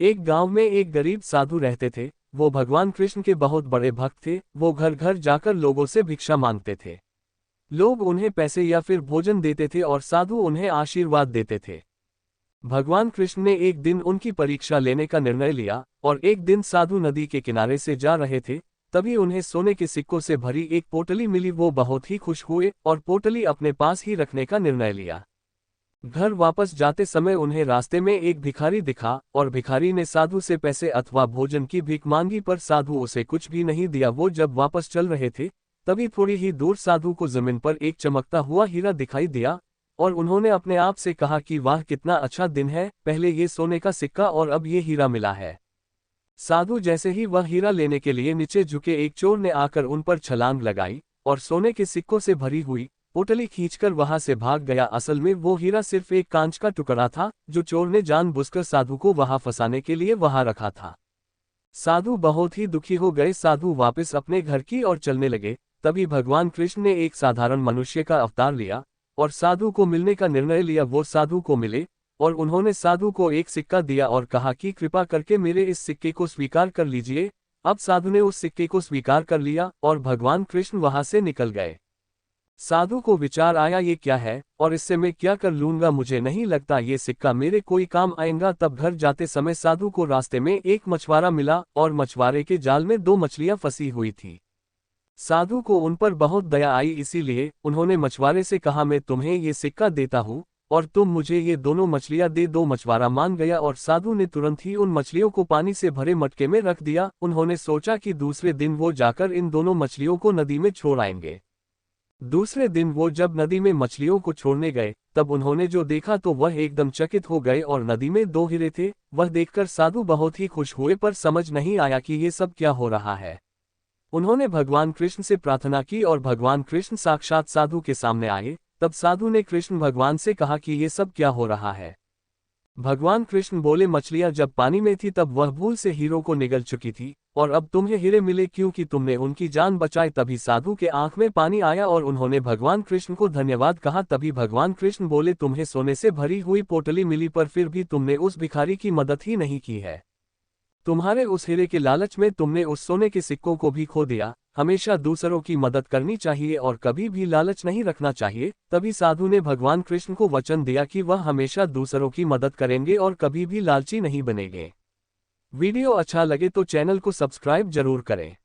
एक गांव में एक गरीब साधु रहते थे। वो भगवान कृष्ण के बहुत बड़े भक्त थे। वो घर घर जाकर लोगों से भिक्षा मांगते थे। लोग उन्हें पैसे या फिर भोजन देते थे और साधु उन्हें आशीर्वाद देते थे। भगवान कृष्ण ने एक दिन उनकी परीक्षा लेने का निर्णय लिया और एक दिन साधु नदी के किनारे से जा रहे थे। तभी उन्हें सोने के सिक्कों से भरी एक पोटली मिली। वो बहुत ही खुश हुए और पोटली अपने पास ही रखने का निर्णय लिया। घर वापस जाते समय उन्हें रास्ते में एक भिखारी दिखा और भिखारी ने साधु से पैसे अथवा भोजन की भीख मांगी, पर साधु उसे कुछ भी नहीं दिया। वो जब वापस चल रहे थे तभी थोड़ी ही दूर साधु को जमीन पर एक चमकता हुआ हीरा दिखाई दिया और उन्होंने अपने आप से कहा कि वाह, कितना अच्छा दिन है, पहले ये सोने का सिक्का और अब ये हीरा मिला है। साधु जैसे ही वह हीरा लेने के लिए नीचे झुके, एक चोर ने आकर उन पर छलांग लगाई और सोने के सिक्कों से भरी हुई पोटली खींचकर वहां से भाग गया। असल में वो हीरा सिर्फ एक कांच का टुकड़ा था जो चोर ने जानबूझकर साधु को वहां फंसाने के लिए वहां रखा था। साधु बहुत ही दुखी हो गए। साधु वापस अपने घर की ओर चलने लगे। तभी भगवान कृष्ण ने एक साधारण मनुष्य का अवतार लिया और साधु को मिलने का निर्णय लिया। वो साधु को मिले और उन्होंने साधु को एक सिक्का दिया और कहा कि कृपा करके मेरे इस सिक्के को स्वीकार कर लीजिए। अब साधु ने उस सिक्के को स्वीकार कर लिया और भगवान कृष्ण वहां से निकल गए। साधु को विचार आया, ये क्या है और इससे मैं क्या कर लूंगा, मुझे नहीं लगता ये सिक्का मेरे कोई काम आएगा। तब घर जाते समय साधु को रास्ते में एक मछुआरा मिला और मछुआरे के जाल में दो मछलियां फंसी हुई थी। साधु को उन पर बहुत दया आई, इसीलिए उन्होंने मछुआरे से कहा, मैं तुम्हें ये सिक्का देता हूँ और तुम मुझे ये दोनों मछलियां दे दो। मछुआरा मान गया और साधु ने तुरंत ही उन मछलियों को पानी से भरे मटके में रख दिया। उन्होंने सोचा कि दूसरे दिन वो जाकर इन दोनों मछलियों को नदी में छोड़ आएंगे। दूसरे दिन वो जब नदी में मछलियों को छोड़ने गए तब उन्होंने जो देखा तो वह एकदम चकित हो गए और नदी में दो हीरे थे। वह देखकर साधु बहुत ही खुश हुए, पर समझ नहीं आया कि ये सब क्या हो रहा है। उन्होंने भगवान कृष्ण से प्रार्थना की और भगवान कृष्ण साक्षात साधु के सामने आए। तब साधु ने कृष्ण भगवान से कहा कि ये सब क्या हो रहा है। भगवान कृष्ण बोले, मछलियां जब पानी में थी तब वह भूल से हीरों को निगल चुकी थी और अब तुम्हें हीरे मिले क्योंकि तुमने उनकी जान बचाई। तभी साधु के आंख में पानी आया और उन्होंने भगवान कृष्ण को धन्यवाद कहा। तभी भगवान कृष्ण बोले, तुम्हें सोने से भरी हुई पोटली मिली पर फिर भी तुमने उस भिखारी की मदद ही नहीं की है। तुम्हारे उस हीरे के लालच में तुमने उस सोने के सिक्कों को भी खो दिया। हमेशा दूसरों की मदद करनी चाहिए और कभी भी लालच नहीं रखना चाहिए। तभी साधु ने भगवान कृष्ण को वचन दिया कि वह हमेशा दूसरों की मदद करेंगे और कभी भी लालची नहीं बनेंगे। वीडियो अच्छा लगे तो चैनल को सब्सक्राइब जरूर करें।